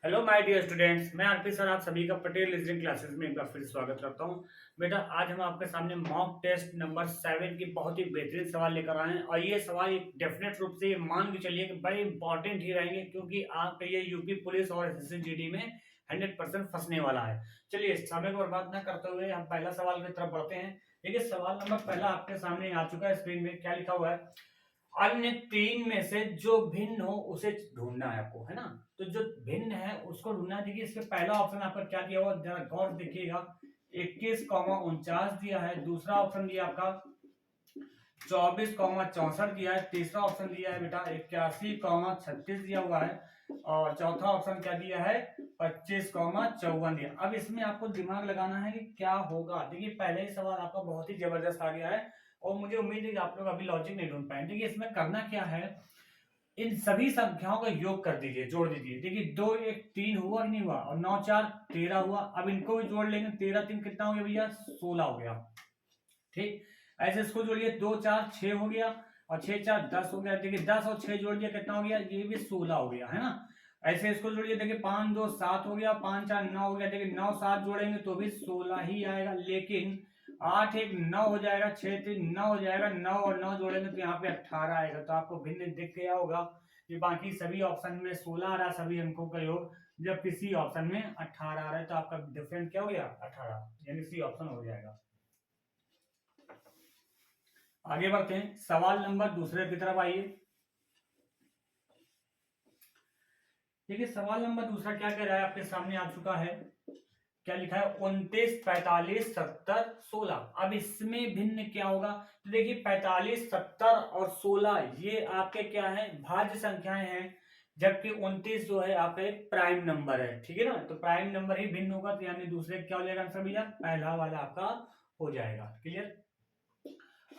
Hello my dear students, मैं RP sir आप सभी का पटेल रीजनिंग क्लासेस में एक बार फिर स्वागत करता हूं। बेटा, आज हम आपके सामने मॉक टेस्ट नंबर 7 की बहुत ही बेहतरीन सवाल लेकर आए हैं और ये सवाल एक डेफिनेट रूप से ये मान के चलिए कि बड़े इंपॉर्टेंट ही रहेंगे, क्योंकि आपके ये यूपी पुलिस और एसएससी जीडी में 100% फंसने वाला है। चलिए, समय को बर्बाद न करते हुए हम पहला सवाल की तरफ बढ़ते हैं। देखिए, सवाल नंबर पहला आपके सामने आ चुका है। स्क्रीन में क्या लिखा हुआ है? अन्य तीन में से जो भिन्न हो उसे ढूंढना है आपको, है ना। तो जो भिन्न है उसको ढूंढना है। देखिए, इसके पहला ऑप्शन आपका क्या दिया हुआ, जरा गौर से देखिएगा। 21,49 दिया है। दूसरा ऑप्शन दिया आपका 24,64 दिया है। तीसरा ऑप्शन दिया है बेटा 81,36 दिया हुआ है। और चौथा ऑप्शन क्या दिया है, 25,54 दिया। अब इसमें आपको दिमाग लगाना है कि क्या होगा। देखिए, पहले ही सवाल आपका बहुत ही जबरदस्त आ गया है और मुझे उम्मीद है कि आप लोग अभी लॉजिक नहीं ढूंढ पाए। देखिए, इसमें करना क्या है, इन सभी संख्याओं का योग कर दीजिए, जोड़ दीजिए। देखिए, 2 1 3 हुआ कि नहीं हुआ, और 9 4 13 हुआ। अब इनको भी जोड़ लेंगे। 13 3 कितना हो गया भैया, 16 हो गया। ठीक, ऐसे इसको जोड़िए। 2 4 6 हो गया और 6 4 10 हो गया। देखिए, 10 और 6 जोड़ दिया, कितना हो गया, ये भी 16 हो गया, है ना। ऐसे इसको जोड़िए। देखिए, 5 2 7 हो गया, 5 4 9 हो गया। देखिए, 9 7 जोड़ेंगे तो भी 16 ही आएगा, लेकिन 8 1 9 हो जाएगा, 6 3 9 हो जाएगा। 9 और 9 जोड़ेंगे तो यहाँ पे 18 आएगा। तो आपको भिन्न दिख गया होगा कि बाकी सभी ऑप्शन में 16 आ रहा है, सभी अंकों का योग, जब किसी ऑप्शन में 18 आ रहा है। तो आपका डिफरेंट क्या हो गया, 18, यानी सी ऑप्शन हो जाएगा। आगे बढ़ते हैं, सवाल नंबर दूसरे की तरफ आइए। देखिए, सवाल नंबर दूसरा क्या कह रहा है, आपके सामने आ चुका है। क्या लिखा है, 29 45 70 16। अब इसमें भिन्न क्या होगा। तो देखिए, 45 70 और 16 ये आपके क्या है, भाज्य संख्याएं हैं, जबकि 29 जो है आपका एक प्राइम नंबर है। ठीक है ना, तो प्राइम नंबर ही भिन्न होगा, तो यानी दूसरे क्या हो जाएगा आंसर भैया, पहला वाला आपका हो जाएगा। क्लियर।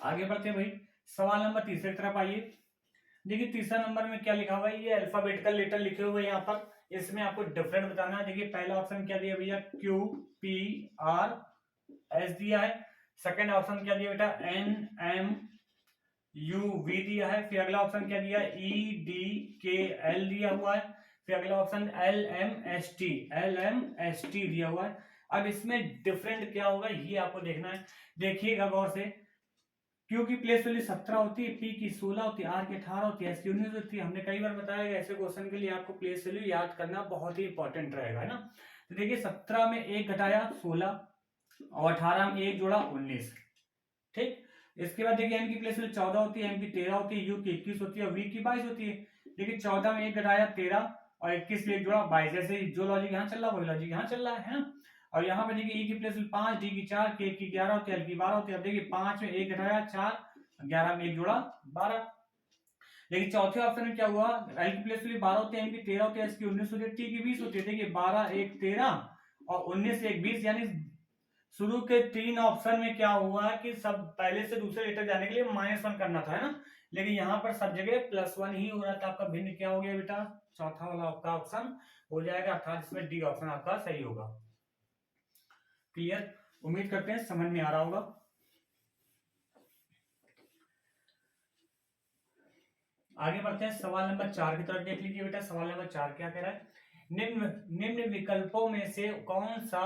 आगे बढ़ते हैं भाई, सवाल नंबर तीसरे की तरफ आइए। देखिए, तीसरा नंबर में क्या लिखा हुआ है, ये अल्फाबेटिकल लेटर लिखे हुए हैं यहाँ पर। इसमें आपको डिफरेंट बताना है। देखिए, पहला ऑप्शन क्या दिया भैया, क्यू पी आर एस दिया है। सेकंड ऑप्शन क्या दिया बेटा, एन एम यू वी दिया है। फिर अगला ऑप्शन क्या दिया, ई डी के एल दिया हुआ है। फिर अगला option L M S T दिया हुआ है। अब इसमें डिफरेंट क्या होगा ये आपको देखना है। देखिएगा गौर से। क्यू की प्लेस वैल्यू 17 होती है, पी की 16 होती है, आर की 18 होती है, एस की 19 होती है। हमने कई बार बताया कि ऐसे क्वेश्चन के लिए आपको प्लेस वैल्यू याद करना बहुत ही इंपॉर्टेंट रहेगा, है ना। तो देखिए, 17 में एक घटाया 16 और 18 में एक जोड़ा 19। ठीक, इसके बाद देखिए, एन की प्लेस वैल्यू 14 होती है, एम की 13 होती है, यू की 21 होती है, वी की 22 होती है। देखिए, 14 में एक घटाया 13 और 21 में एक जोड़ा 22। जैसे जो लॉजिक यहाँ चल रहा है वही लॉजिक यहाँ चल रहा है ना। और यहाँ पे देखिए, ई की प्लेस 5, डी की 4, के की 11 होती है, एल की 12 होती है। अब देखिए, 5 में एक घटाया 4, 11 में एक जोड़ा 12। लेकिन चौथे ऑप्शन में क्या हुआ, एल की प्लेस वैल्यू 12 होती है, एम की 13 होती है, एस की 19 होती है, टी की 20 होती है। देखिए, 12 1 13 और 19 1 20, यानी शुरू के तीन ऑप्शन में क्या हुआ कि सब पहले से दूसरे लेटर जाने के लिए -1 करना था, है ना। लेकिन यहाँ पर सब जगह +1 ही हो रहा था। आपका भिन्न क्या हो गया बेटा, चौथा वाला आपका ऑप्शन हो जाएगा, अर्थात इसमें डी ऑप्शन आपका सही होगा। क्लियर, उम्मीद करते हैं समझ में आ रहा होगा। आगे बढ़ते हैं, सवाल नंबर 4 की तरफ देख लीजिए बेटा। सवाल नंबर 4 क्या कह रहा है, निम्न निम्न विकल्पों में से कौन सा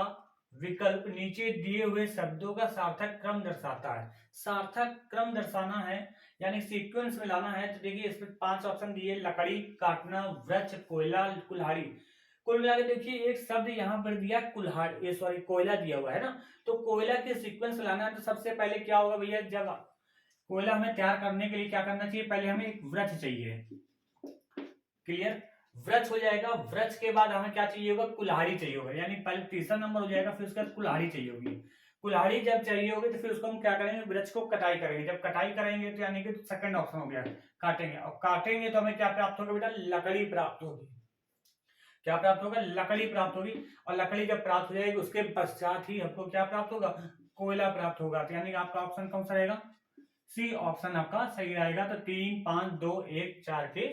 विकल्प नीचे दिए हुए शब्दों का सार्थक क्रम दर्शाता है। सार्थक क्रम दर्शाना है, यानी सीक्वेंस में लाना है। तो देखिए, इसमें 5 ऑप्शन दिए, लकड़ी काटना, वृक्ष, कोयला, कुल्हाड़ी। कुल मिला के देखिए, एक शब्द यहाँ पर दिया कुल्हाड़ी, सॉरी कोयला दिया हुआ है ना। तो कोयला के सीक्वेंस लाना है, तो सबसे पहले क्या होगा भैया, जब कोयला हमें तैयार करने के लिए क्या करना चाहिए, पहले हमें एक वृक्ष चाहिए। क्लियर, वृक्ष हो जाएगा। वृक्ष के बाद हमें क्या चाहिए होगा, कुल्हाड़ी चाहिए होगा, यानी पहले तीसरा नंबर हो जाएगा। फिर उसके बाद कुल्हाड़ी चाहिए होगी। कुल्हाड़ी जब चाहिए होगी तो फिर उसको हम क्या करेंगे, वृक्ष को कटाई करेंगे। जब कटाई करेंगे तो यानी कि सेकंड ऑप्शन हो गया, काटेंगे। और काटेंगे तो हमें क्या प्राप्त होगा बेटा, लकड़ी प्राप्त होगी। क्या प्राप्त होगा, लकड़ी प्राप्त होगी। और लकड़ी जब प्राप्त हो जाएगी उसके पश्चात ही हमको क्या प्राप्त होगा, कोयला प्राप्त होगा। तो यानी कि आपका ऑप्शन कौन सा रहेगा, सी ऑप्शन आपका सही रहेगा। तो 3 5 2 1 4 के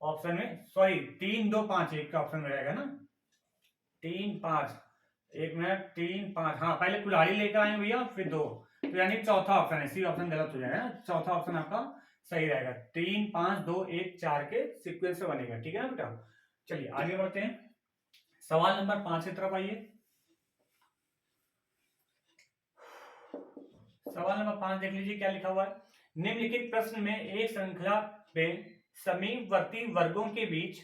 ऑप्शन में, सॉरी 3 2 5 1 के ऑप्शन में रहेगा ना। 3 5, एक मिनट, 3 5, हाँ पहले कुल्हाड़ी लेकर आए भैया, फिर 2। तो यानी चौथा ऑप्शन है, सी ऑप्शन गलत हो जाएगा ना। चौथा ऑप्शन आपका सही रहेगा। 3 5 2 1 4 के सीक्वेंस से बनेगा। ठीक है ना बेटा। चलिए आगे बढ़ते हैं। सवाल नंबर 5 की तरफ आइए। सवाल नंबर 5 देख लीजिए क्या लिखा हुआ है। निम्नलिखित प्रश्न में एक श्रृंखला में समीपवर्ती वर्गों के बीच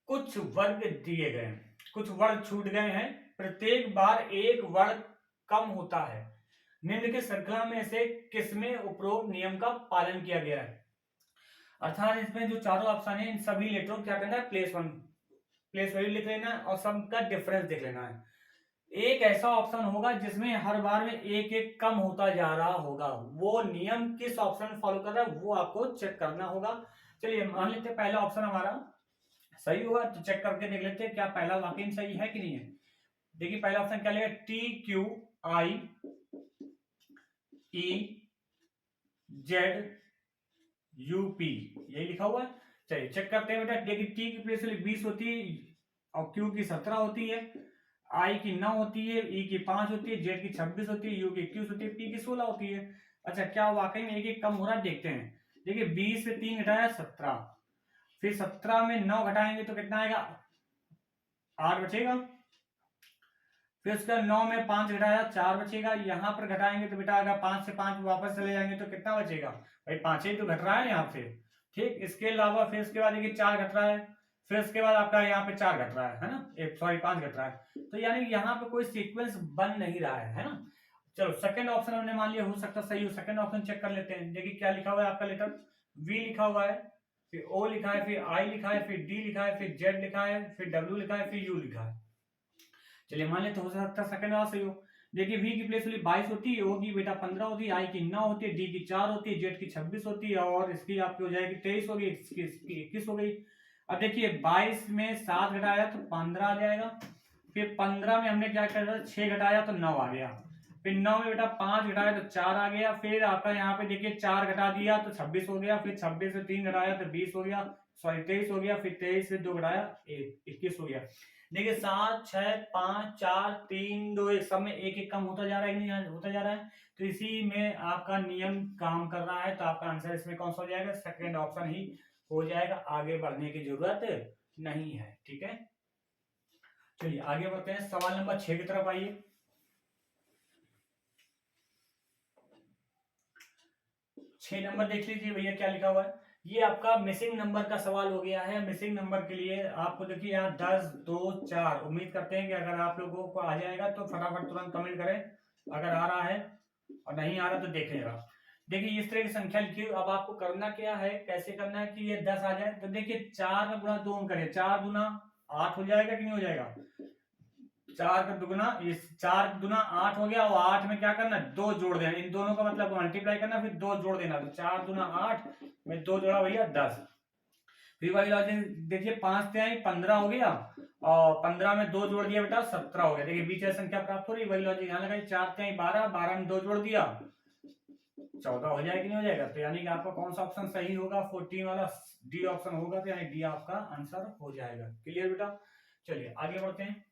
कुछ वर्ग दिए गए हैं, कुछ वर्ग छूट गए हैं, प्रत्येक बार एक वर्ग कम होता है। निम्नलिखित श्रृंखला में से किसमें उपरोक्त नियम का पालन किया गया है। अर्थात इसमें जो चारों ऑप्शन है इन सभी लेटरों को क्या करना है, प्लेस वैल्यू लिख लेना है और सबका डिफरेंस देख लेना है। एक ऐसा ऑप्शन होगा जिसमें हर बार में एक एक कम होता जा रहा होगा, वो नियम किस ऑप्शन में फॉलो कर रहा है वो आपको चेक करना होगा। चलिए मान लेते हैं पहला ऑप्शन हमारा सही होगा, तो चेक करके देख लेते हैं क्या पहला वाकई सही है कि नहीं है। देखिए पहला ऑप्शन क्या लेगा, TQI EZ UP, यही लिखा हुआ है। चलिए चेक करते हैं बेटा। देखिए टी की प्लेस 20 होती है और क्यू की 17 होती है, आई की 9 होती है, ई की 5 होती है, जेड की 26 होती है, यू की 21 होती है, पी की 16 होती है। अच्छा क्या वाकई में एक एक कम हो रहा है, देखते हैं। देखिए 20 से 3 घटाया 17, फिर 17 में 9 घटाएंगे तो कितना आएगा, 8 बचेगा। फिर उसका 9 में 5 घटाया 4 बचेगा, यहाँ पर घटाएंगे तो बेटा आएगा 5 से 5 वापस चले जाएंगे तो कितना बचेगा, भाई 5 ही तो घट रहा है यहाँ पे। ठीक, इसके अलावा फिर इसके बाद देखिए 4 घट रहा है, फिर उसके बाद आपका यहाँ पे 4 घट रहा है ना, सॉरी 5 घट रहा है। तो यानी यहाँ पे कोई सीक्वेंस बन नहीं रहा है ना। चलो सेकंड ऑप्शन हमने मान लिया हो सकता सही हो, सेकंड ऑप्शन चेक कर लेते हैं। देखिए क्या लिखा हुआ है आपका लेटर, वी लिखा हुआ है, फिर ओ लिखा है, फिर आई लिखा है, फिर डी लिखा है, फिर जेड लिखा है, फिर डब्ल्यू लिखा है, फिर यू लिखा है। चलिए मान लेते हो सकता है सेकंड वाला सही हो। देखिए वी की प्लेस 22 होती है, ओ की बेटा 15 होती है, आई की 9 होती है, डी की 4 होती है, जेड की 26 होती है और इसकी आपकी हो जाएगी 23 होगी, इसकी 21 हो गई। अब देखिए 22 में 7 घटाया तो 15 आ जाएगा, फिर 15 में हमने क्या किया 6 घटाया तो 9 आ गया, फिर 9 में बेटा 5 घटाया तो 4 आ गया, फिर आपका यहाँ पे देखिए 4 घटा दिया तो 26 हो गया, फिर 26 से 3 घटाया तो 20 हो गया, सॉरी 23 हो गया, फिर 23 से 2 घटाया 21 हो गया। देखिए 7 6 5 4 3 2 1 सब में एक एक कम होता जा रहा है कि नहीं होता जा रहा है, तो इसी में आपका नियम काम कर रहा है। तो आपका आंसर इसमें कौन सा हो जाएगा, सेकंड ऑप्शन ही हो जाएगा, आगे बढ़ने की जरूरत नहीं है। ठीक है चलिए आगे बढ़ते हैं, सवाल नंबर 6 की तरफ आइए। छह नंबर देख लीजिए भैया क्या लिखा हुआ है। ये आपका मिसिंग नंबर का सवाल हो गया है। मिसिंग नंबर के लिए आपको देखिए यहाँ 10 2 4, उम्मीद करते हैं कि अगर आप लोगों को आ जाएगा तो फटाफट तुरंत कमेंट करें, अगर आ रहा है, और नहीं आ रहा तो देखेगा। देखिए इस तरह की संख्या लिखी, अब आपको करना क्या है, कैसे करना है कि ये 10 आ जाए। तो देखिए 4 में गुणा 2 करें, 4 दूना 8 हो जाएगा कि नहीं हो जाएगा, 4 का दुगुना, ये 4 दुना 8 हो गया, और 8 में क्या करना, 2 जोड़ देना, इन दोनों का मतलब मल्टीप्लाई करना, फिर 2 जोड़ देना, तो 4 दुना 8 में 2 जोड़ा भैया 10। फिर वही लॉजिक देखिए 5 से 15 हो गया, और 15 में 2 जोड़ दिया बेटा 17 हो गया। देखिए बीच में संख्या प्राप्त हो रही, वही लॉजिक यहाँ लगाई, 4 से 12, 12 में 2 जोड़ दिया 14 हो जाएगा कि नहीं हो जाएगा। तो यानी कि आपका कौन सा ऑप्शन सही होगा, 14 वाला डी ऑप्शन होगा, तो यानी डी आपका आंसर हो जाएगा। क्लियर बेटा, चलिए आगे बढ़ते हैं।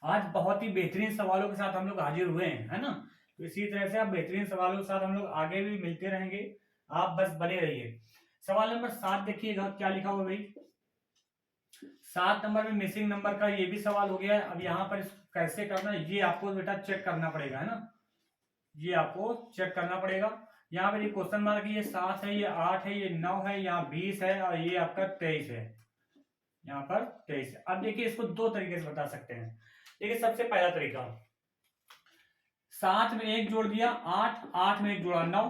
आज बहुत ही बेहतरीन सवालों के साथ हम लोग हाजिर हुए हैं, है ना। तो इसी तरह से आप बेहतरीन सवालों के साथ हम लोग आगे भी मिलते रहेंगे, आप बस बने रहिए। सवाल नंबर 7 देखिएगा क्या लिखा हुआ भाई। 7 नंबर में मिसिंग नंबर का ये भी सवाल हो गया है। अब यहाँ पर कैसे करना है ये आपको बेटा चेक करना पड़ेगा, है ना, ये आपको चेक करना पड़ेगा। यहाँ पर ये क्वेश्चन मार्क, ये 7 है, ये 8 है, ये 9 है, यहाँ 20 है, और ये आपका 23 है, यहाँ पर 23 है। अब देखिए इसको दो तरीके से बता सकते हैं। देखिए सबसे पहला तरीका, 7 में 1 जोड़ दिया 8, 8 में 1 जोड़ा 9,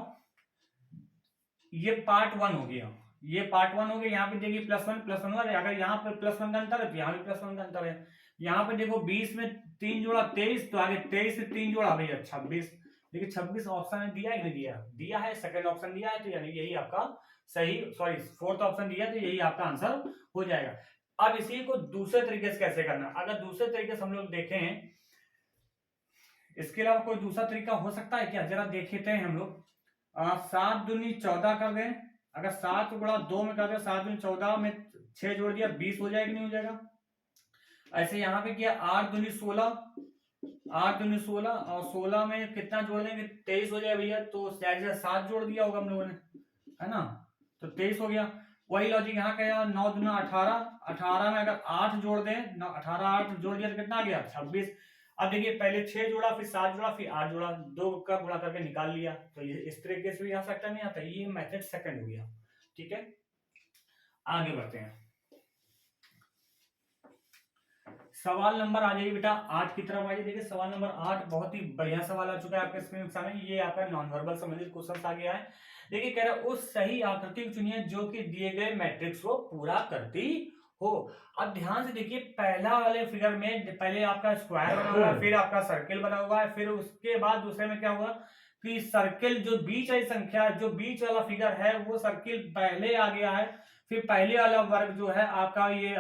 ये पार्ट 1 हो गया, ये पार्ट 1 हो गया। यहाँ पे देखिए +1 +1 हुआ, अगर यहाँ पे +1 का अंतर है तो यहाँ भी +1 का अंतर है। यहाँ पे देखो 20 में 3 जोड़ा 23, तो आगे 23 से 3 जोड़ा भैया 26। देखिए 26 ऑप्शन में दिया है कि नहीं दिया, दिया है, सेकंड ऑप्शन दिया है, तो यानी यही आपका सही, सॉरी फोर्थ ऑप्शन दिया है, तो यही आपका आंसर हो जाएगा। अब इसी को दूसरे तरीके से कैसे करना, अगर दूसरे तरीके से हम लोग देखें, इसके अलावा कोई दूसरा तरीका हो सकता है क्या, जरा देखते हैं हम लोग। 7 दूनी 14 कर दें, अगर 7 गुणा 2 में कर दें, 7 दूनी 14 में 6 जोड़ दिया 20 हो जाएगा नहीं हो जाएगा। ऐसे यहाँ पे किया 8 दूनी 16, 8 दूनी 16, और 16 में कितना जोड़ देंगे 23 हो जाएगा भैया, तो 7 जोड़ दिया होगा हम लोगों ने, है ना, तो 23 हो गया। वही लॉजिक यहाँ का, 9 दूना 18, 18 में अगर 8 जोड़ दें, 18 8 जोड़ दिया तो कितना आ गया 26। अब देखिए पहले 6 जोड़ा, फिर 7 जोड़ा, फिर 8 जोड़ा, 2 का गुणा करके निकाल लिया। तो ये इस तरीके से भी आ सकता नहीं आता, ये मेथड सेकंड हो गया। ठीक है, आगे बढ़ते हैं। सवाल नंबर आ जाइए बेटा 8 की तरफ आइए। देखिए सवाल नंबर 8 बहुत ही बढ़िया सवाल आ चुका है आपके स्क्रीन के सामने। ये आपका नॉन वर्बल संबंधित क्वेश्चन आ गया है। देखिए कह रहा है उस सही आकृति को चुनिए जो कि दिए गए मैट्रिक्स को पूरा करती हो। अब ध्यान से देखिए, पहला वाले फिगर में पहले आपका स्क्वायर बना हुआ है, फिर आपका सर्किल बना हुआ है, फिर उसके बाद दूसरे में क्या हुआ कि सर्किल जो बीच वाली संख्या, जो बीच वाला फिगर है वो सर्किल पहले आ गया है, फिर पहले वाला वर्ग जो है आपका ये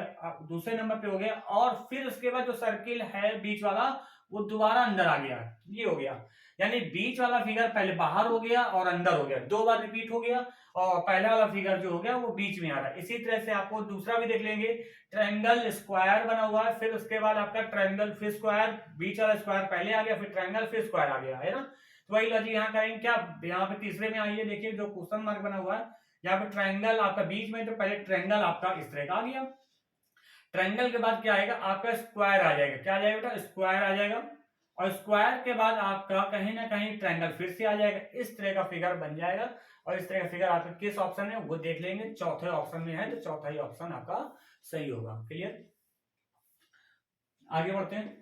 दूसरे नंबर पे हो गया, और फिर उसके बाद जो सर्किल है बीच वाला वो दोबारा अंदर आ गया, ये हो गया। यानी बीच वाला फिगर पहले बाहर हो गया और अंदर हो गया, 2 बार रिपीट हो गया, और पहला वाला फिगर जो हो गया वो बीच में आ रहा है। इसी तरह से आपको दूसरा भी देख लेंगे, ट्रायंगल स्क्वायर बना हुआ है, फिर उसके बाद आपका ट्रायंगल फिर स्क्वायर, बीच वाला स्क्वायर पहले आ गया, फिर ट्रायंगल फिर स्क्वायर आ गया, है ना। तो वही लॉजिक यहाँ करेंगे क्या, यहाँ पे तीसरे में आइए, देखिए जो क्वेश्चन मार्क बना हुआ है यहाँ पे ट्रायंगल आपका बीच में, तो पहले ट्रायंगल आपका इस तरह का आ गया, ट्रायंगल के बाद क्या आएगा आपका स्क्वायर आ जाएगा, क्या आ जाएगा बेटा स्क्वायर आ जाएगा, और स्क्वायर के बाद आपका कहीं ना कहीं ट्रायंगल फिर से आ जाएगा, इस तरह का फिगर बन जाएगा। और इस तरह का फिगर आपका किस ऑप्शन में वो देख लेंगे, चौथे ऑप्शन में है, तो चौथा ही ऑप्शन आपका सही होगा। क्लियर, आगे बढ़ते हैं।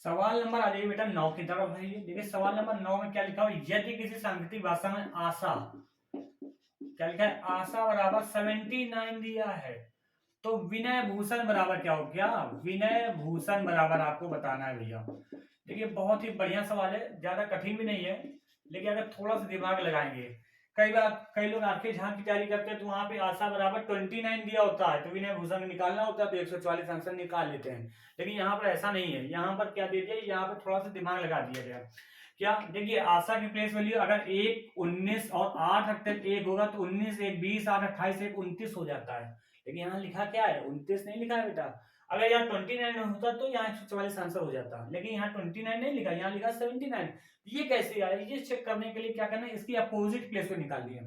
सवाल नंबर आ जाइए बेटा 9 की तरफ है। देखिए सवाल नंबर 9 में क्या लिखा हुआ, यदि किसी सांकेतिक भाषा में आशा, क्या लिखा है आशा बराबर 79 दिया है, तो विनय भूषण बराबर क्या हो गया, विनय भूषण बराबर आपको बताना है भैया। देखिए बहुत ही बढ़िया सवाल है, ज्यादा कठिन भी नहीं है, लेकिन अगर थोड़ा सा दिमाग लगाएंगे, कई बार कई लोग आंखें झांक की तैयारी करते हैं तो वहां पे आशा बराबर 29 दिया होता है, तो विनय भूषण निकालना होता है तो 144 आंसर निकाल लेते हैं। लेकिन यहाँ पर ऐसा नहीं है, यहाँ पर क्या दे दिया, यहाँ पर थोड़ा सा दिमाग लगा दिया गया। क्या देखिए आशा की प्लेस वैल्यू अगर 1 19 और 8 रखते हैं, 1 होगा तो 19 1 20 8 28 1 29 हो जाता है, लेकिन यहाँ लिखा क्या है 29 नहीं लिखा है बेटा। अगर यहाँ 29 होता तो यहाँ 144 आंसर हो जाता, लेकिन यहाँ 29 नहीं लिखा, यहाँ लिखा 79। ये कैसे आया, ये चेक करने के लिए क्या करना है, इसकी अपोजिट प्लेस वैल्यू निकाल दी।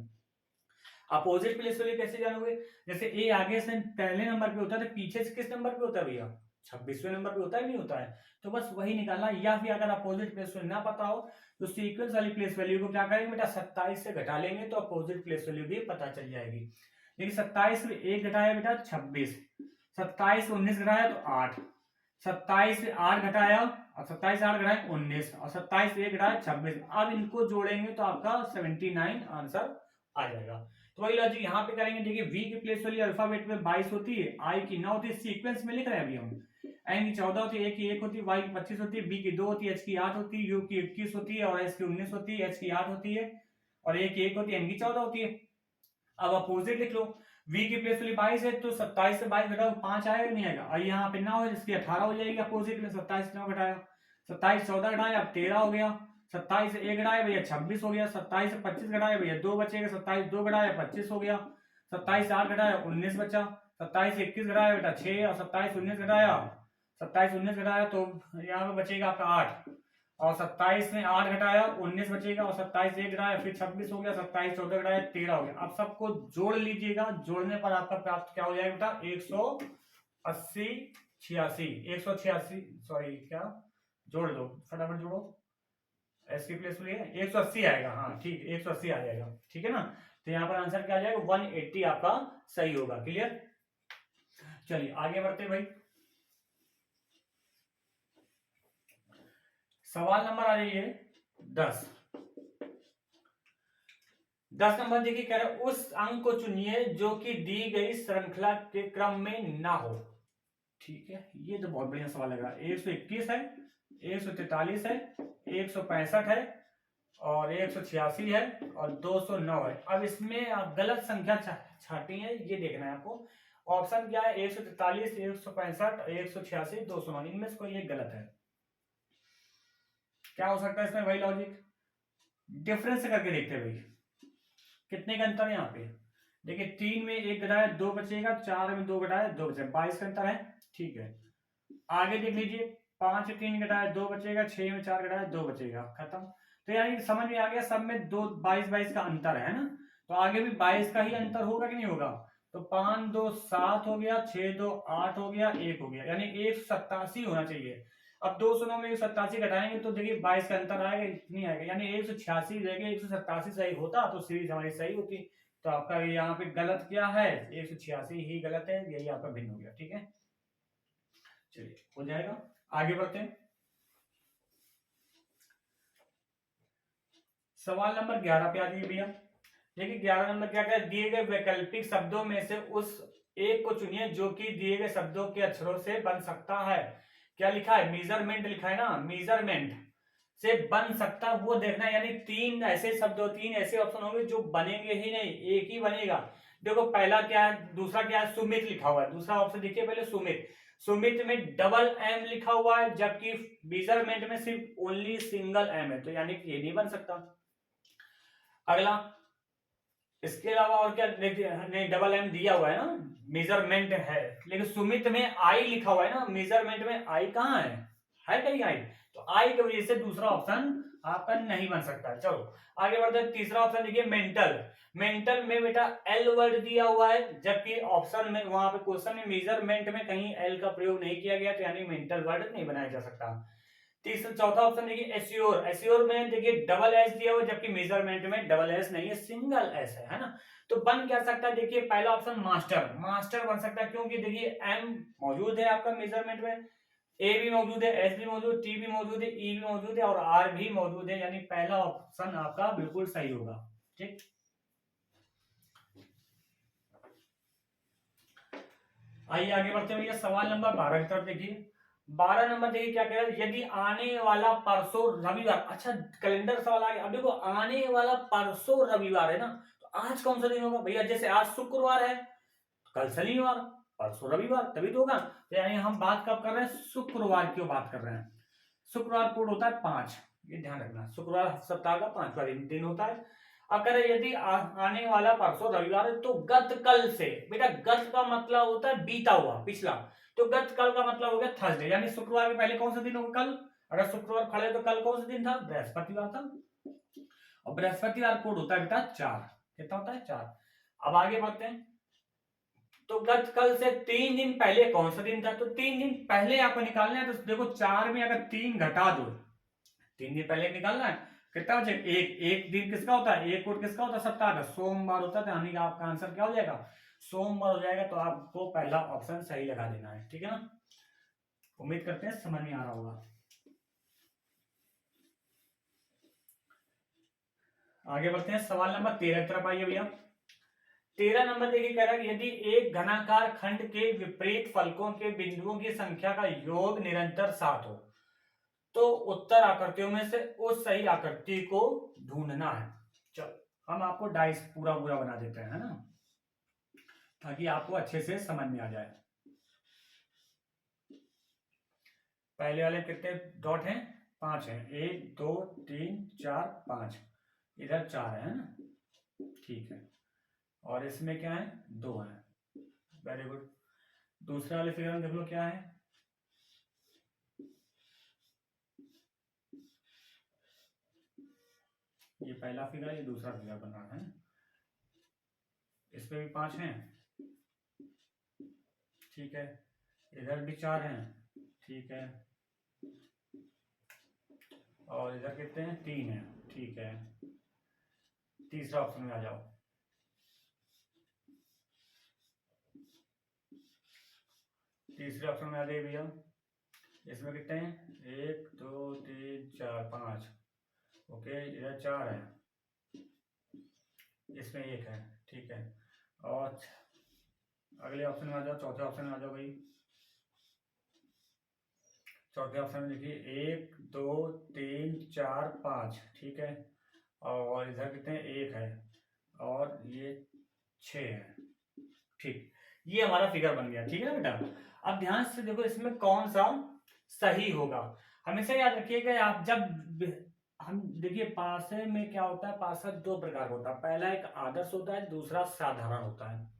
अपोजिट प्लेस वैल्यू कैसे जानोगे, जैसे ए आगे से पहले नंबर पे होता है तो पीछे से किस नंबर पे होता है भैया 26वें नंबर पे होता है, नहीं होता है, तो बस वही निकालना। या फिर अगर अपोजिट प्लेस वैल्यू ना पता हो तो सीक्वेंस वाली प्लेस वैल्यू को क्या करेंगे बेटा 27 से घटा लेंगे तो अपोजिट प्लेस वैल्यू भी पता चल जाएगी। देखिए 27 में 1 घटाया बेटा 26, 27 से 19 घटाया तो 8, 27 से 8 घटाया और 27 से 8 घटाया 19, और 27 से 1 घटाया 26। अब इनको जोड़ेंगे तो आपका 79 आंसर आ जाएगा। तो वही लॉजिक यहाँ पे करेंगे। देखिए v की प्लेस वैल्यू अल्फाबेट में 22 होती है, i की 9 होती है, सीक्वेंस में लिख रहे हैं अभी हम। n की 14 होती है, a की 1 होती है, y की 25 होती है, b की 2 होती है, h की 8 होती है, u की 21 होती है, और s की 19 होती है, h की 8 होती है, और a की 1 होती है, n की 14 होती है। अब अपोजिट लिख लो, v की प्लेस वैल्यू 22 है तो 27 से 22 घटाओ 5 आएगा नहीं आएगा, और यहाँ पे 9 है इसकी 18 हो जाएगी अपोजिट में। 27 से 9 घटाया, 27 14 घटाया अब 13 हो गया, 27 से 1 घटाया भैया 26 हो गया, 27 से 25 घटाया भैया 2 बचेगा, 27 2 घटाया 25 हो गया, 27 से 8 घटाया 19 बचा, 27 से 21 घटाया बेटा 6, और 27 19 घटाया 27 19 घटाया तो यहाँ पे बचेगा आपका 8, और 27 में 8 घटाया 19 बचेगा, और 27 से 1 घटाया फिर 26 हो गया, 27 14 घटाया 13 हो गया। अब सबको जोड़ लीजिएगा, जोड़ने पर आपका प्राप्त क्या हो जाएगा बेटा 180 86 186, सॉरी क्या जोड़ दो फटाफट जोड़ो, एस की प्लेस है 180 आएगा, हाँ ठीक 180 आ जाएगा, ठीक है ना। तो यहाँ पर आंसर क्या आ जाएगा 180 आपका सही होगा। क्लियर, चलिए आगे बढ़ते भाई। सवाल नंबर आ जाइए 10 नंबर देखिए कह रहे उस अंक को चुनिए जो कि दी गई श्रृंखला के क्रम में ना हो। ठीक है, ये तो बहुत बढ़िया सवाल लग रहा है। 121 है, 143 है, 165 है, और 186 है, और 209 है। अब इसमें आप गलत संख्या छाटी है, ये देखना है आपको। ऑप्शन क्या है 143 165 186 209, इनमें से कोई एक गलत है। क्या हो सकता है इसमें, वही लॉजिक डिफरेंस करके देखते हैं भाई कितने का अंतर है यहाँ पे। देखिए 3 में 1 घटाया 2 बचेगा, 4 में 2 घटाया 2 बचेगा, 22 का अंतर है। ठीक है, आगे देख लीजिए 5 से 3 घटाया 2 बचेगा, 6 में 4 घटाया 2 बचेगा, खत्म। तो यानी समझ में आ गया, सब में 2 22 22 का अंतर है ना, तो आगे भी 22 का ही अंतर होगा कि नहीं होगा। तो 5 2 7 हो गया, 6 2 8 हो गया, 1 हो गया, यानी 187 होना चाहिए। अब 209 में 187 घटाएंगे तो देखिए 22 का अंतर आएगा, इतनी आएगा, यानी 186 जगह 187 सही होता तो सीरीज हमारी सही होती। तो आपका यहाँ पे गलत क्या है, 186 ही गलत है, यही आपका भिन्न हो गया। ठीक है, चलिए हो जाएगा, आगे बढ़ते हैं। सवाल नंबर 11 पे आ जाइए भैया। देखिए 11 नंबर क्या कहता है, दिए गए वैकल्पिक शब्दों में से उस एक को चुनिए जो कि दिए गए शब्दों के अक्षरों से बन सकता है। क्या लिखा है, मेजरमेंट लिखा है ना, मेजरमेंट से बन सकता है वो देखना है, यानी 3 ऐसे शब्द, 3 ऐसे ऑप्शन होंगे जो बनेंगे ही नहीं, एक ही बनेगा। देखो पहला क्या है, दूसरा क्या है, सुमित लिखा हुआ है, दूसरा ऑप्शन देखिए पहले सुमित, सुमित में डबल एम लिखा हुआ है, जबकि मेजरमेंट में सिर्फ ओनली सिंगल एम है, तो यानी कि ये नहीं बन सकता। अगला, इसके अलावा और क्या, नहीं डबल एम दिया हुआ है ना, मेजरमेंट है, लेकिन सुमित में आई लिखा हुआ है ना, मेजरमेंट में आई कहाँ है कहीं आई, तो आई की वजह से दूसरा ऑप्शन आपका नहीं बन सकता। चलो आगे बढ़ते हैं, तीसरा ऑप्शन देखिए मेंटल, मेंटल में बेटा एल वर्ड दिया हुआ है, जबकि ऑप्शन में वहां पे क्वेश्चन में मेजरमेंट में कहीं एल का प्रयोग नहीं किया गया, तो यानी मेंटल वर्ड नहीं बनाया जा सकता। तीसरा चौथा ऑप्शन देखिए एस्योर, एस्योर में देखिए डबल एस दिया हुआ, जबकि मेजरमेंट में डबल एस नहीं है, सिंगल एस है ना, तो बन क्या सकता है, देखिए पहला ऑप्शन मास्टर, मास्टर बन सकता है, क्योंकि देखिए एम मौजूद है आपका मेजरमेंट में, ए भी मौजूद है, एस भी मौजूद, टी भी मौजूद है, ई भी मौजूद है और आर भी मौजूद है, यानी पहला ऑप्शन आपका बिल्कुल सही होगा। ठीक, आइए आगे बढ़ते हैं, सवाल नंबर 12 की तरफ देखिए। 12 नंबर देखिए क्या कह रहा है, यदि आने वाला परसों रविवार, अच्छा कैलेंडर सवाल आ गया। अब देखो आने वाला परसों रविवार है ना, तो आज कौन सा दिन होगा भैया, जैसे आज शुक्रवार है, कल शनिवार, परसों रविवार, तभी तो होगा। तो यानी हम बात कब कर रहे हैं, शुक्रवार की बात कर रहे हैं। शुक्रवार कोड होता है 5, ये ध्यान रखना, शुक्रवार सप्ताह का 5वां दिन होता है। अगर यदि आने वाला परसों रविवार है तो गत कल से, बेटा गत का मतलब होता है बीता हुआ, पिछला, तो गत कल का मतलब हो गया थर्सडे, यानी शुक्रवार के पहले कौन सा दिन होगा, कल। अगर शुक्रवार खड़े तो कल कौन सा दिन था, बृहस्पतिवार था, और बृहस्पतिवार कोड होता है बेटा 4, कितना होता है 4। अब आगे बढ़ते हैं, तो गत कल से 3 दिन पहले कौन सा दिन था, तो 3 दिन पहले आपको निकालना है, तो देखो 4 में अगर 3 घटा दो, 3 दिन पहले निकालना है, कितना हो जाएगा, एक दिन किसका होता है, एक कोट किसका होता है, सप्ताह का, सोमवार होता है, यानी कि आपका आंसर क्या हो जाएगा, सोमवार हो जाएगा। तो आपको पहला ऑप्शन सही लगा देना है, ठीक है ना, उम्मीद करते हैं समझ में आ रहा होगा। आगे बढ़ते हैं, सवाल नंबर 13 की तरफ आइए भैया। 13 नंबर देखिए कह रहा है, यदि एक घनाकार खंड के विपरीत फलकों के बिंदुओं की संख्या का योग निरंतर 7 हो तो उत्तर आकृतियों में से उस सही आकृति को ढूंढना है। चलो हम आपको डाइस पूरा पूरा बना देते हैं, है ना, ताकि आपको अच्छे से समझ में आ जाए। पहले वाले कितने डॉट हैं, 5 हैं, 1 2 3 4 5, इधर 4 है ना, ठीक है, और इसमें क्या है, 2 है, वेरी गुड। दूसरे वाले फिगर में देख लो क्या है, ये पहला फिगर, ये दूसरा फिगर बना है, इस पे भी 5 हैं, ठीक है, इधर भी 4 हैं, ठीक है, और इधर कितने हैं, 3 हैं, ठीक है। तीसरा ऑप्शन में आ जाओ, तीसरे ऑप्शन में आ जाइए भैया, इसमें कितने हैं, 1 2 3 4 5, ओके, इधर 4 है, इसमें 1 है, ठीक है, और अगले ऑप्शन में आ जाओ, चौथे ऑप्शन में आ जाओ भाई। चौथे ऑप्शन में देखिए 1 2 3 4 5, ठीक है, और इधर कितने, 1 है, और ये 6 है, ठीक, ये हमारा फिगर बन गया, ठीक है ना बेटा। अब ध्यान से देखो इसमें कौन सा सही होगा, हमेशा याद रखिएगा आप जब हम देखिए पासे में क्या होता है, पासा 2 प्रकार का होता है, पहला एक आदर्श होता है, दूसरा साधारण होता है।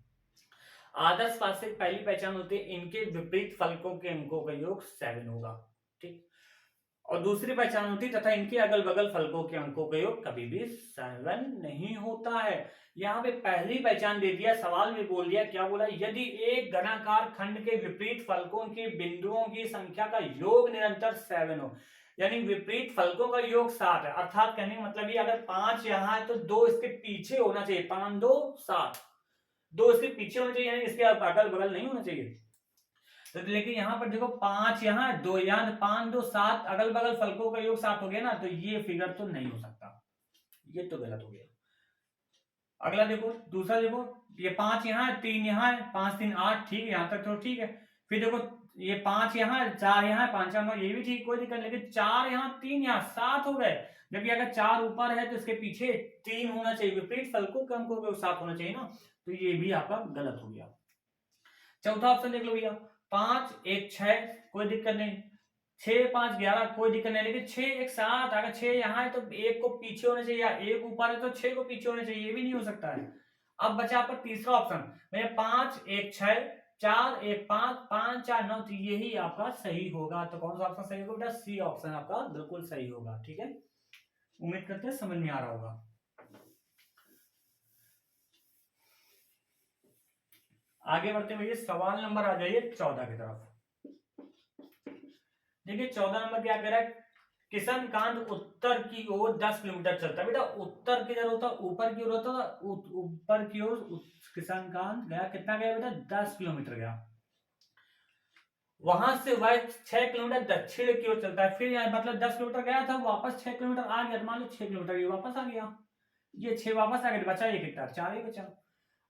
आदर्श पासे की पहली पहचान होती है, इनके विपरीत फलकों के अंकों का योग 7 होगा, ठीक, और दूसरी पहचान होती तथा इनके अगल बगल फलकों के अंकों का योग कभी भी 7 नहीं होता है। यहाँ पे पहली पहचान दे दिया, सवाल में बोल दिया, क्या बोला, यदि एक घनाकार खंड के विपरीत फलकों के बिंदुओं की संख्या का योग निरंतर 7 हो, यानी विपरीत फलकों का योग 7 है, अर्थात कहने का मतलब ये अगर 5 यहाँ है तो 2 इसके पीछे होना चाहिए, 5 2 7, 2 इसके पीछे होना चाहिए, यानी इसके अगल बगल नहीं होना चाहिए। तो लेकिन यहाँ पर देखो 5 यहाँ 2 यहाँ, 5 2 7, अगल बगल फलकों का योग 7 हो गया ना, तो ये फिगर तो नहीं हो सकता, ये तो गलत हो गया। अगला देखो, दूसरा देखो, ये 5 यहाँ है, 3 यहाँ है, 5 3 8, ठीक है, यहाँ तक तो ठीक है। फिर देखो ये 5 यहाँ है, 4 यहाँ है, 5 9, ये भी ठीक, कोई दिक्कत, लेकिन 4 यहाँ 3 यहाँ 7 हो गए, जबकि अगर 4 ऊपर है तो इसके पीछे 3 होना चाहिए, विपरीत फलकों के अंकों के 7 होना चाहिए ना, तो ये भी आपका गलत हो गया। चौथा ऑप्शन देख लो भैया, 5 1 6, कोई दिक्कत नहीं, 6 5 11, कोई दिक्कत नहीं, लेकिन 6 1 7, अगर 6 यहाँ है तो 1 को पीछे होना चाहिए, या 1 ऊपर है तो 6 को पीछे होना चाहिए, ये भी नहीं हो सकता है। अब बचा पर तीसरा ऑप्शन भैया, 5 1 6 4 1 5 5 4 9, तो यही आपका सही होगा। तो कौन सा ऑप्शन सही होगा बेटा? सी ऑप्शन आपका बिल्कुल सही होगा। ठीक है, उम्मीद करते हैं समझ में आ रहा होगा। आगे बढ़ते हुए सवाल नंबर आ जाइए 14 की तरफ। देखिए 14 नंबर क्या कह रहा है, किशनकांत उत्तर की ओर 10 किलोमीटर चलता है। बेटा उत्तर किधर होता है? ऊपर की ओर होता है, ऊपर की ओर किशनकांत गया, कितना गया बेटा? 10 किलोमीटर गया। वहां से वह 6 किलोमीटर दक्षिण की ओर चलता है, फिर मतलब 10 किलोमीटर गया था, वापस 6 किलोमीटर आ गया, मान लो 6 किलोमीटर ये वापस आ गया, ये 6 वापस आ गया, बचा ये कितना? 4 ही बचा।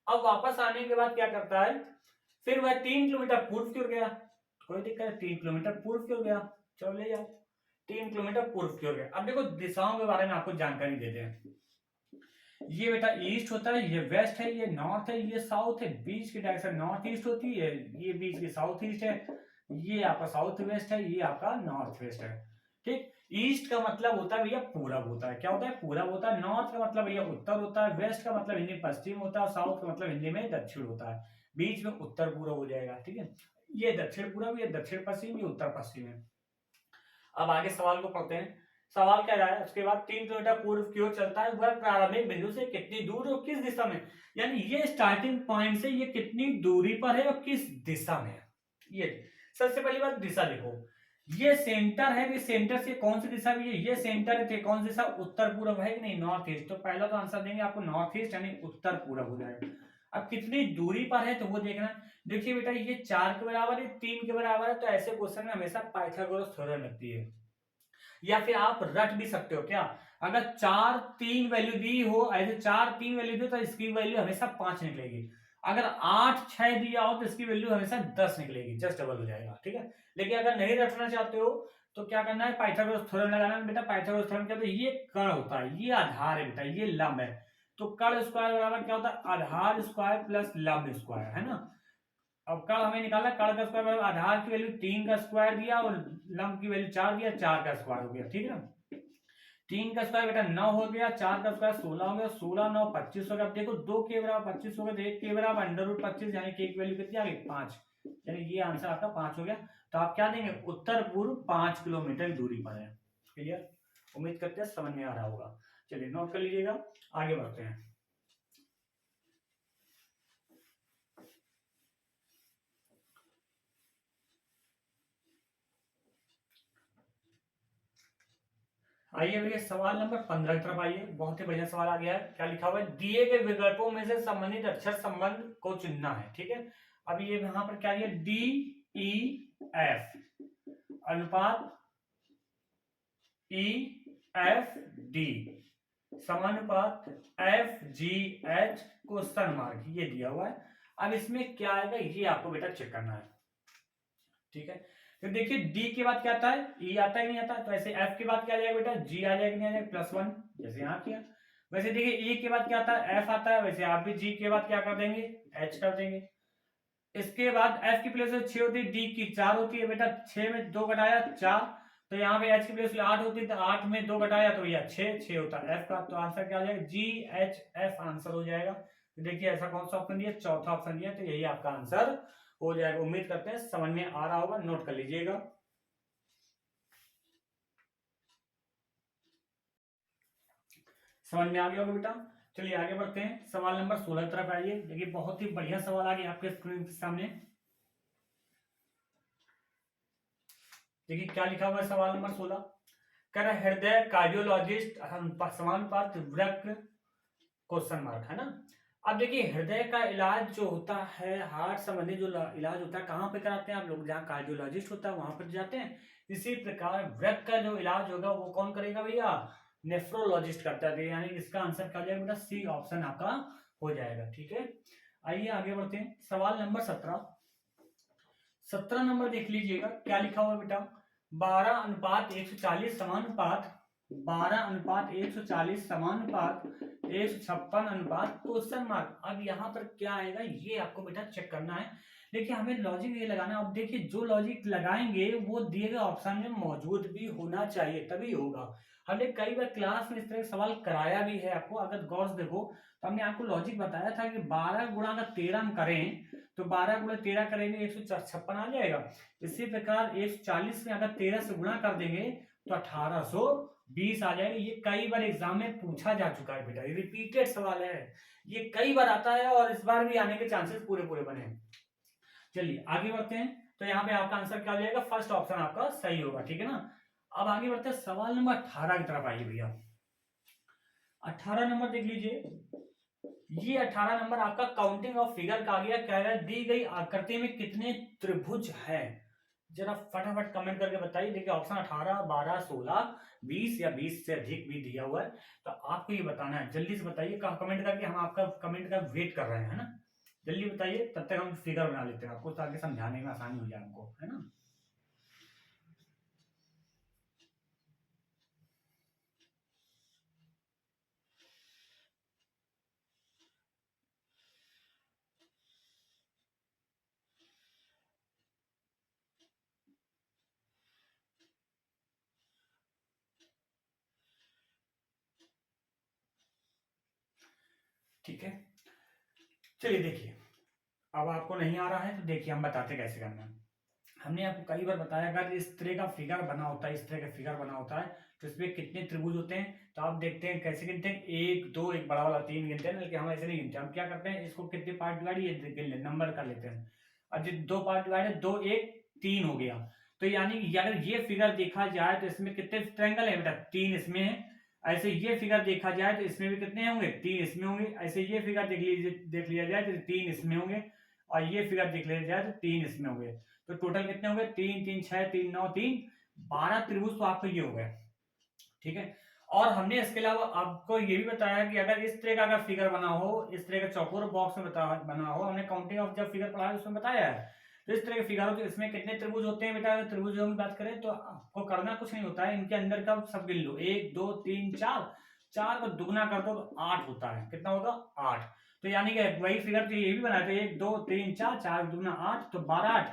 अब वापस आने के बाद क्या करता है, फिर वह 3 किलोमीटर पूर्व की ओर गया, कोई दिक्कत है, 3 किलोमीटर पूर्व की ओर गया, चलो ले जाओ, 3 किलोमीटर पूर्व की ओर गया। अब देखो दिशाओं के बारे में आपको जानकारी देते हैं। ये बेटा ईस्ट होता है, ये वेस्ट है, ये नॉर्थ है, ये साउथ है, बीच की डायरेक्शन नॉर्थ ईस्ट होती है, ये बीच की साउथ ईस्ट है, ये आपका साउथ वेस्ट है, ये आपका नॉर्थ वेस्ट है। ठीक, ईस्ट का मतलब होता है भैया पूरब होता है, क्या होता है? पूरब होता है। नॉर्थ का मतलब भैया उत्तर होता है, वेस्ट का मतलब हिंदी पश्चिम होता है, साउथ का मतलब हिंदी में दक्षिण होता है, बीच में उत्तर पूरब हो जाएगा। ठीक है, ये दक्षिण पूरब, ये दक्षिण पश्चिम, ये उत्तर पश्चिम है। अब आगे सवाल को पढ़ते हैं। सवाल क्या रहा है, उसके बाद 3 किलोमीटर पूर्व की ओर चलता है, वह प्रारंभिक बिंदु से कितनी दूर और किस दिशा में, यानी ये स्टार्टिंग पॉइंट से ये कितनी दूरी पर है और किस दिशा में है। ये सबसे पहली बात दिशा देखो, ये सेंटर है, सेंटर से कौन सी दिशा भी है, ये सेंटर है, कौन सी दिशा? उत्तर पूर्व है कि नहीं? North east. तो पहला तो आंसर देंगे आपको नॉर्थ ईस्ट, यानी उत्तर पूर्व हो जाएगा। अब कितनी दूरी पर है तो वो देखना है। देखिए बेटा ये 4 के बराबर है, 3 के बराबर है, तो ऐसे क्वेश्चन में हमेशा पाइथागोरस थ्योरम लगती है, या फिर आप रट भी सकते हो। क्या अगर 4 3 वैल्यू दी हो, ऐसे 4 3 वैल्यू दी तो इसकी वैल्यू हमेशा 5 निकलेगी। अगर 8 6 दिया हो तो इसकी वैल्यू हमेशा 10 निकलेगी, जस्ट डबल हो जाएगा। ठीक है, लेकिन अगर नहीं रटना चाहते हो तो क्या करना है, पाइथागोरस थ्योरम लगाना है। बेटा पाइथागोरस थ्योरम क्या होता है, ये कर्ण होता है, ये आधार है बेटा, ये लंब है, तो कर्ण स्क्वायर बराबर क्या होता है? आधार स्क्वायर प्लस लंब स्क्वायर, है ना। अब कर्ण हमें निकाला, कर्ण का स्क्वायर बराबर आधार की वैल्यू 3 का स्क्वायर दिया और लंब की वैल्यू 4 दिया, 4 का स्क्वायर हो गया। ठीक है ना, 3 का स्क्वायर बेटा 9 हो गया, 4 का स्क्वायर 16 हो गया, 16 9 25 हो गया। अब देखो 2 के बराबर 25 हो गया, तो 1 के बराबर √25, यानी कि एक वैल्यू कितनी आ गई? 5, यानी ये आंसर आपका 5 हो गया। तो आप क्या देंगे? उत्तर पूर्व 5 किलोमीटर दूरी पर है। क्लियर, उम्मीद करते हैं समझ में आ रहा होगा। चलिए नोट कर लीजिएगा, आगे बढ़ते हैं। आइए भैया सवाल नंबर 15 की तरफ आइए। बहुत ही बढ़िया सवाल आ गया है। क्या लिखा हुआ है, दिए गए विकल्पों में से संबंधित अक्षर संबंध को चुनना है। ठीक है, अब ये यहां पर क्या है, डी ई एफ अनुपात ई एफ डी समानुपात F G H question mark, ये दिया हुआ है। अब इसमें क्या आएगा ये आपको बेटा चेक करना है। ठीक है, तो देखिए डी के बाद क्या आता है? ई आता है नहीं आता, तो ऐसे एफ के बाद क्या आ जाएगा बेटा? जी आ जाएगा नहीं आ जाएगा? +1, जैसे यहाँ किया। वैसे देखिए ई के बाद क्या आता है? एफ आता है, वैसे आप भी जी के बाद क्या कर देंगे? एच कर देंगे। इसके बाद एफ की प्लेस 6 होती है, डी की 4 होती है बेटा, 6 में 2 घटाया 4, तो यहाँ पे एच की प्लेस 8 होती है, तो 8 में 2 घटाया तो यह 6 होता है एफ का। तो आंसर क्या आ जाएगा? जी एच एफ आंसर हो जाएगा। तो देखिए ऐसा कौन सा ऑप्शन दिया? चौथा ऑप्शन दिया, तो यही आपका आंसर हो जाएगा। उम्मीद करते हैं समझ में आ रहा होगा, नोट कर लीजिएगा। समझ में आ गया होगा बेटा। चलिए आगे बढ़ते हैं, सवाल नंबर 16 तरफ आइए। देखिए बहुत ही बढ़िया सवाल आ गया आपके स्क्रीन के सामने। देखिए क्या लिखा हुआ है सवाल नंबर 16। कह रहा हृदय कार्डियोलॉजिस्ट समानुपात वृक्क क्वेश्चन मार्क, है ना। अब देखिए हृदय का इलाज जो होता है, हार्ट संबंधी जो इलाज होता है, कहाँ पे कराते हैं आप लोग? जहाँ कार्डियोलॉजिस्ट होता है वहां पर जाते हैं। इसी प्रकार वृक्क का जो इलाज होगा वो कौन करेगा भैया? नेफ्रोलॉजिस्ट करता है। यानी इसका आंसर क्या हो जाएगा बेटा? सी ऑप्शन आपका हो जाएगा। ठीक है, आइए आगे बढ़ते हैं। सवाल नंबर 17। 17 नंबर देख लीजिएगा क्या लिखा हुआ बेटा। 12:140 समानुपात 12:140 समानुपात 156 क्वेश्चन मार्क। अब यहाँ पर क्या आएगा ये आपको बेटा चेक करना है। देखिए हमें लॉजिक ये लगाना है। अब देखिए जो लॉजिक लगाएंगे वो दिए गए ऑप्शन में मौजूद भी होना चाहिए, तभी होगा। हमने कई बार क्लास में इस तरह सवाल कराया भी है आपको, अगर गौर से देखो तो हमने आपको लॉजिक बताया था कि 12 गुणा अगर 13 हम करें तो 12 गुणा 13 करेंगे 156 आ जाएगा। इसी प्रकार 140 में अगर 13 से गुणा कर देंगे तो 1820 आ जाएगा। ये कई बार एग्जाम में पूछा जा चुका है बेटा, ये रिपीटेड सवाल है, ये कई बार आता है और इस बार भी आने के चांसेस पूरे पूरे बने हैं। चलिए आगे बढ़ते हैं। तो यहाँ पे आपका आंसर क्या हो जाएगा? फर्स्ट ऑप्शन आपका सही होगा। ठीक है ना। अब आगे बढ़ते हैं, सवाल नंबर 18 की तरफ आइए भैया। 18 नंबर देख लीजिए। ये 18 नंबर आपका काउंटिंग ऑफ फिगर का आ गया। कह रहा है दी गई आकृति में कितने त्रिभुज है? जरा फटाफट कमेंट करके बताइए। देखिए ऑप्शन 18, 12, 16, 20 या 20 से अधिक भी दिया हुआ है, तो आपको ये बताना है। जल्दी से बताइए कमेंट करके, हम आपका कमेंट का वेट कर रहे हैं, है ना। जल्दी बताइए, तब तक हम फिगर बना लेते हैं आपको, ताकि समझाने में आसानी हो जाए हमको, है ना। ठीक है, चलिए देखिए, अब आपको नहीं आ रहा है तो देखिए हम बताते कैसे करना है। हमने आपको कई बार बताया, अगर इस तरह का फिगर बना होता है, इस तरह का फिगर बना होता है, तो इसमें कितने त्रिभुज होते हैं? तो आप देखते हैं कैसे गिनते हैं, 1 2, एक बड़ा वाला 3 गिनते हैं, लेकिन हम ऐसे नहीं गिनते। हम क्या करते हैं, इसको कितने पार्ट डिवाइड, ये गिन ले, नंबर कर लेते हैं। अब जो 2 पार्ट डिवाइड है, 2 1 3 हो गया। तो यानी कि अगर ये फिगर देखा जाए तो इसमें कितने ट्रायंगल है बेटा? 3 इसमें है। ऐसे ये फिगर देखा जाए तो इसमें भी कितने होंगे? 3 इसमें होंगे। ऐसे ये फिगर देख लिया जाए तो 3 इसमें होंगे, और ये फिगर देख लिया जाए तो 3 इसमें होंगे। तो टोटल कितने हो गए? 3 3 6 3 9 3 12 त्रिभुज तो आपको ये हो गए। ठीक है, और हमने इसके अलावा आपको ये भी बताया कि अगर इस तरह का अगर फिगर बना हो, इस तरह का चौकोर बॉक्स में बना हो, हमने काउंटिंग ऑफ जब फिगर पढ़ा है उसमें बताया है। तो इस तरह के फिगर हो तो इसमें कितने त्रिभुज होते हैं बेटा? अगर त्रिभुजों की बात करें तो आपको करना कुछ नहीं होता है, इनके अंदर का सब गिन लो। 1 2 3 4, 4 को दुगना कर दो तो 8 होता है। कितना होगा? 8। तो यानी कि वही फिगर तो ये भी बनाया था, 1 2 3 4, 4 दुगना 8, तो 12 8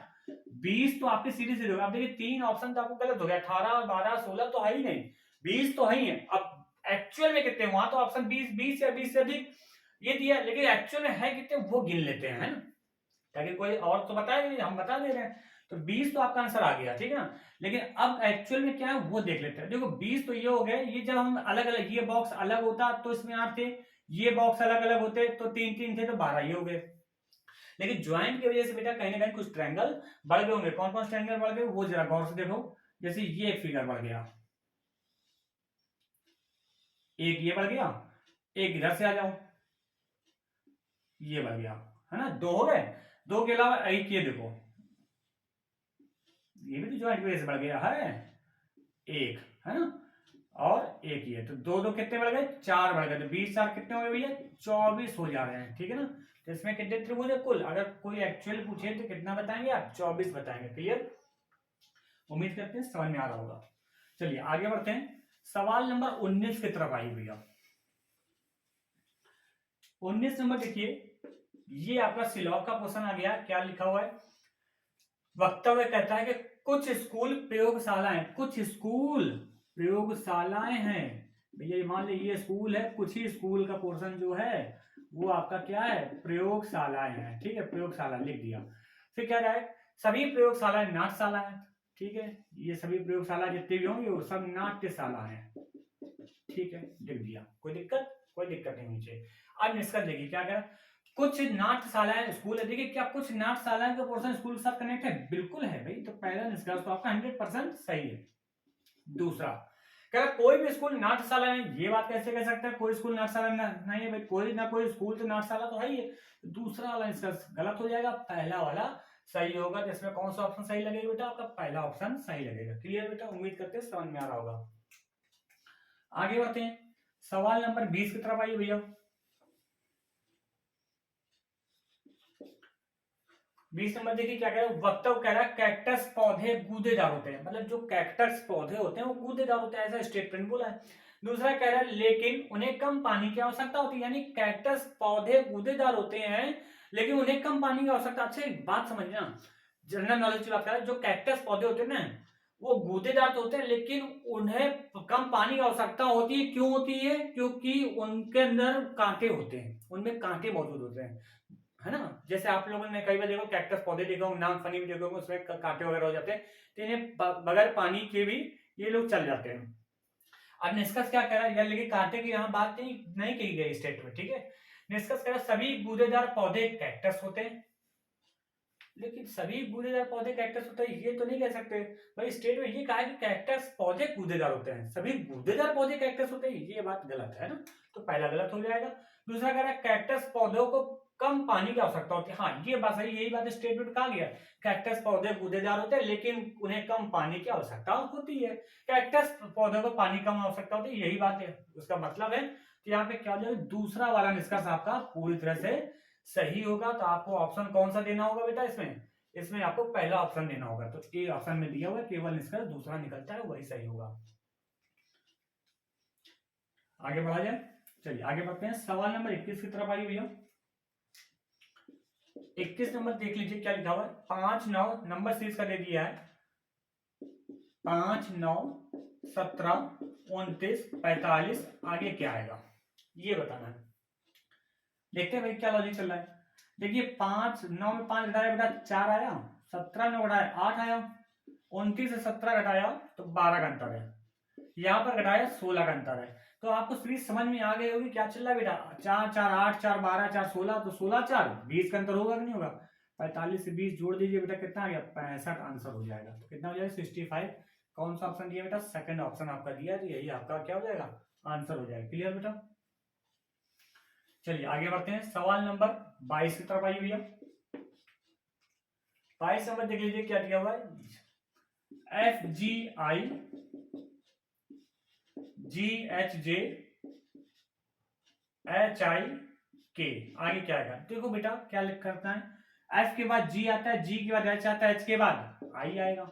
20 तो आपकी सीधी सीधी होगा। अब देखिए 3 ऑप्शन तो आपको गलत हो गया, 18 12 16 तो है ही नहीं, 20 तो है ही है। अब एक्चुअल में कितने? वहां तो ऑप्शन 20 20 या 20 से अधिक ये दिया, लेकिन एक्चुअल में है कितने वो गिन लेते हैं, है ना, ताकि कोई और तो बताए नहीं, हम बता दे रहे हैं। तो 20 तो आपका आंसर आ गया, ठीक है ना। लेकिन अब एक्चुअल में क्या है वो देख लेते हैं। देखो 20 तो ये हो गए, ये जब हम अलग अलग, ये बॉक्स अलग होता तो इसमें 8 थे, ये बॉक्स अलग अलग होते तो 3 3 थे, तो 12 ये हो गए। लेकिन ज्वाइंट की वजह से बेटा कहीं ना कहीं कुछ ट्रायंगल बढ़ गए होंगे। कौन कौन से ट्रायंगल बढ़ गए वो जरा गौर से देखो। जैसे ये एक फिगर बढ़ गया, एक ये बढ़ गया, एक इधर से आ जाओ, ये बढ़ गया, है ना, 2 हो गए। 2 के अलावा एक ये देखो, ये भी तो ज्वाइंट की वजह से बढ़ गया है, एक, है ना, और एक ये, तो 2 2 कितने बढ़ गए? 4 बढ़ गए। तो 20 4 कितने हो गए भैया? 24 हो जा रहे हैं, ठीक है ना। तो इसमें कितने त्रिभुज है कुल? अगर कोई एक्चुअल पूछे तो कितना बताएंगे आप? 24 बताएंगे। क्लियर? उम्मीद करते हैं समझ में आ रहा होगा। चलिए आगे बढ़ते हैं, सवाल नंबर 19 की तरफ आइए भैया। 19 नंबर देखिए, ये आपका सिलॉक का क्वेश्चन आ गया। क्या लिखा हुआ है? वक्तव्य कहता है कि कुछ स्कूल प्रयोगशालाएं, कुछ स्कूल प्रयोगशालाएं हैं। भैया मान लीजिए ये स्कूल है, कुछ ही स्कूल का पोर्शन जो है वो आपका क्या है? प्रयोगशालाएं हैं। ठीक है, प्रयोगशाला लिख दिया। फिर कह रहा है सभी प्रयोगशालाएं नाट्यशाला है। ठीक है, ये सभी प्रयोगशाला जितनी भी होंगी वो सब नाट्यशाला है। ठीक है, लिख दिया, कोई दिक्कत नहीं होनी चाहिए। अब निष्कर्ष देखिए क्या कह रहा है, कुछ नाट्यशालाएं स्कूल है। देखिए क्या कुछ नाट्यशालाएं का पोर्शन स्कूल के साथ कनेक्ट है? बिल्कुल है भाई। तो पहला निष्कर्ष तो आपका 100% सही है। दूसरा कह रहा कोई भी स्कूल नाट्यशाला नहीं, ये बात कैसे कह सकते हैं कोई स्कूल नाट्यशाला नहीं है भाई? कोई ना कोई स्कूल तो नाट्यशाला तो है ही है। दूसरा वाला निष्कर्ष गलत हो जाएगा, पहला वाला सही होगा। जिसमें कौन सा ऑप्शन सही लगेगा बेटा? आपका पहला ऑप्शन सही लगेगा। क्लियर बेटा? उम्मीद करते हैं समझ में आ रहा होगा। आगे बढ़ते हैं, सवाल नंबर 20 की तरफ आइए भैया। 20 नंबर देखिए क्या कह रहा है, वक्तव्य कह रहा है कैक्टस पौधे गूदेदार होते हैं। मतलब जो कैक्टस पौधे होते हैं वो गूदेदार होते हैं, ऐसा स्टेटमेंट बोला है। दूसरा कह रहा है लेकिन उन्हें कम पानी की आवश्यकता होती है। यानी कैक्टस पौधे गूदेदार होते हैं लेकिन उन्हें कम पानी की आवश्यकता। अच्छा एक बात समझना, जनरल नॉलेज की बात कर रहा है, जो कैक्टस पौधे होते हैं ना वो गूदेदार तो होते हैं लेकिन उन्हें कम पानी की आवश्यकता होती है। क्यों होती है? क्योंकि उनके अंदर कांटे होते हैं, उनमें कांटे मौजूद होते हैं, है ना। जैसे आप लोगों ने कई बार देखो कैक्टस पौधे देखो, नाम फनी भी देखो, उसमें कांटे वगैरह हो जाते हैं, तो इन्हें बगैर पानी के भी ये लोग चल जाते हैं। अब निष्कर्ष क्या कह रहा है यार, लेकिन कांटे की यहाँ बात नहीं की गई स्टेट में, ठीक है। निष्कर्ष कह रहा है सभी गूदेदार पौधे कैक्टस होते हैं। लेकिन सभी गूदेदार पौधे कैक्टस होते हैं ये तो नहीं कह सकते भाई। स्टेट में ये कहा है कि कैक्टस पौधे गूदेदार होते हैं, सभी गूदेदार पौधे कैक्टस होते हैं, ये बात गलत है ना। तो पहला गलत हो जाएगा। दूसरा कह रहा है कैक्टस पौधों को कम पानी की आवश्यकता होती है। हाँ ये बात सही, यही बात स्टेटमेंट कहा गया। कैक्टस पौधे गूदेदार होते हैं लेकिन उन्हें कम पानी की आवश्यकता होती है। कैक्टस पौधों को पानी कम आवश्यकता होती है, यही बात है। उसका मतलब है कि यहाँ पे क्या हो जाएगा, दूसरा वाला निष्कर्ष आपका पूरी तरह से सही होगा। तो आपको ऑप्शन कौन सा देना होगा बेटा? इसमें आपको पहला ऑप्शन देना होगा। तो ए ऑप्शन में दिया हुआ केवल निष्कर्ष दूसरा निकलता है वही सही होगा। आगे बढ़ा जाए, चलिए आगे बढ़ते हैं। सवाल नंबर 21 की तरफ आइए भैया। 21 नंबर देख लीजिए क्या लिखा हुआ है। 5 9 नंबर सीरीज का दे दिया है, 5 9 17 29 45, आगे क्या आएगा ये बताना है। देखते हैं भाई क्या लॉजिक चल रहा है। देखिए 5 9 में 5 घटाया बेटा 4 आया, 17 में घटाया 8 आया, 29 से 17 घटाया तो 12 का अंतर है, यहाँ पर घटाया 16 का अंतर है। तो आपको सीरीज समझ में आ गई होगी क्या चल रहा है बेटा। 4 4 8 4 12 4 16, तो 16 4 20 का अंतर होगा कि नहीं होगा? 45 से 20 जोड़ दीजिए बेटा, कितना आ गया? 65 आंसर हो जाएगा। तो कितना हो जाएगा? 65। कौन सा ऑप्शन दिया बेटा? सेकंड ऑप्शन आपका दिया है, तो यही आपका क्या हो जाएगा? आंसर हो जाएगा। क्लियर बेटा? चलिए आगे बढ़ते हैं। सवाल नंबर 22 की तरफ आइए भैया। 22 नंबर देख लीजिए क्या दिया हुआ है। FGI GHJ HIK, आगे क्या आएगा? देखो बेटा क्या लिख करता है, F के बाद G आता है, G के बाद H आता है, H के बाद I आएगा।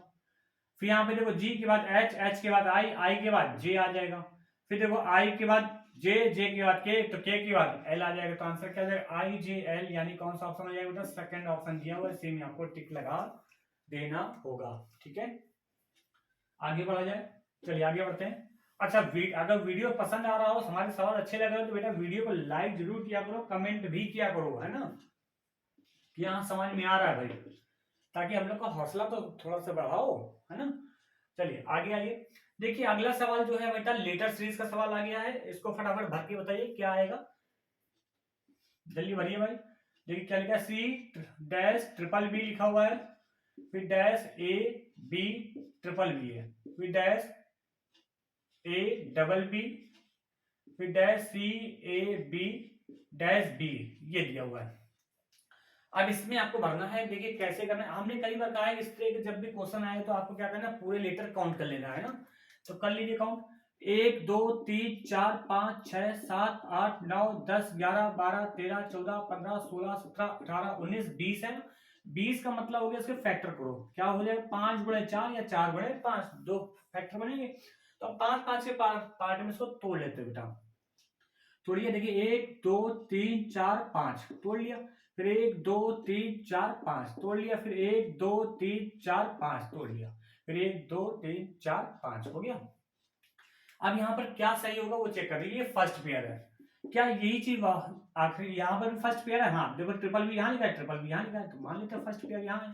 फिर यहाँ पे देखो G के बाद H, H के बाद I के बाद J आ जाएगा। फिर देखो I के बाद J, J के बाद K, तो K के बाद L आ जाएगा। तो आंसर क्या आ जाएगा? IJL, यानी कौन सा ऑप्शन हो जाएगा बेटा? सेकंड ऑप्शन दिया हुआ है, इसी में आपको टिक लगा देना होगा। ठीक है, आगे बढ़ा जाए, चलिए आगे बढ़ते हैं। अच्छा अगर वीडियो पसंद आ रहा हो, हमारे सवाल अच्छे लग रहे हो तो बेटा वीडियो को लाइक जरूर किया करो, कमेंट भी किया करो, है ना, कि हाँ समझ में आ रहा है भाई, ताकि हम लोग का हौसला तो थोड़ा सा बढ़ाओ, है ना। चलिए आगे आइए। देखिए अगला सवाल जो है बेटा लेटर सीरीज का सवाल आ गया है, इसको फटाफट भर के बताइए क्या आएगा, जल्दी भरिए भाई। देखिए क्या लिखा है, C-BBB लिखा हुआ है, फिर -AB है, फिर -ABB, फिर -CAB-B, ये दिया हुआ है। अब इसमें आपको भरना है। देखिए कैसे करना है, हमने कई बार कहा है इस तरह के जब भी क्वेश्चन आए तो आपको क्या करना है, पूरे लेटर काउंट कर लेना है ना। तो कर लीजिए काउंट, 1 2 3 4 5 6 7 8 9 10 11 12 13 14 15 16 17 18 19 20 है। 20 का मतलब हो गया इसके फैक्टर करो, क्या हो जाएगा? 5 गुणे 4 या 4 गुणे 5, दो फैक्टर बनेंगे। तो 5 5 के पार्ट में इसको तोड़ लेते बेटा, तोड़िए। देखिए 1 2 3 4 5 तोड़ लिया, फिर 1 2 3 4 5 तोड़ लिया, फिर 1 2 3 4 5 तोड़ लिया, फिर 1 2 3 4 5 हो गया। अब यहाँ पर क्या सही होगा वो चेक कर लीजिए। फर्स्ट पेयर है, क्या यही चीज आखिरी यहाँ पर भी फर्स्ट पेयर है? हाँ देखो ट्रिपल भी यहाँ लिखा है, ट्रिपल भी यहाँ लिखा है, तो मान लेते हैं फर्स्ट पेयर यहाँ है।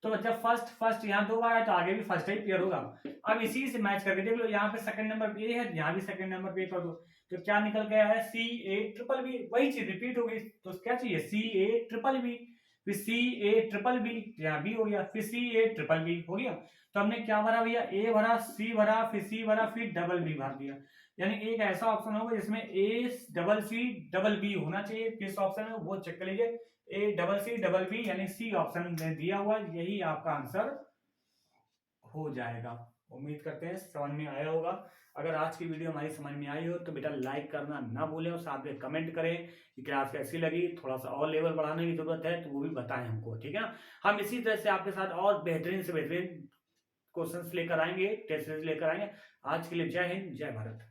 तो बच्चा फर्स्ट यहाँ 2 बार है तो आगे भी फर्स्ट ही पेयर होगा। अब इसी से मैच करके देख लो, यहाँ पे सेकंड नंबर पे है, यहाँ भी सेकंड नंबर पे कर दो, तो क्या निकल गया है CA वही चीज रिपीट हो गई। तो क्या चाहिए CA, फिर CA, यहाँ भी हो गया, फिर CA हो गया। तो हमने क्या भरा भैया, A भरा, C भरा, फिर C भरा, फिर B भर दिया। यानी एक ऐसा ऑप्शन होगा जिसमें ACCB होना चाहिए, किस ऑप्शन में वो चेक कर लीजिए, ACCB यानी C ऑप्शन में दिया हुआ, यही आपका आंसर हो जाएगा। उम्मीद करते हैं समझ में आया होगा। अगर आज की वीडियो हमारी समझ में आई हो तो बेटा लाइक करना ना भूलें और साथ में कमेंट करें कि क्लास कैसी लगी, थोड़ा सा और लेवल बढ़ाने की जरूरत है तो वो भी बताएं हमको, ठीक है ना। हम इसी तरह से आपके साथ और बेहतरीन से बेहतरीन क्वेश्चंस लेकर आएंगे, टेस्ट लेकर आएंगे। आज के लिए जय हिंद, जय भारत।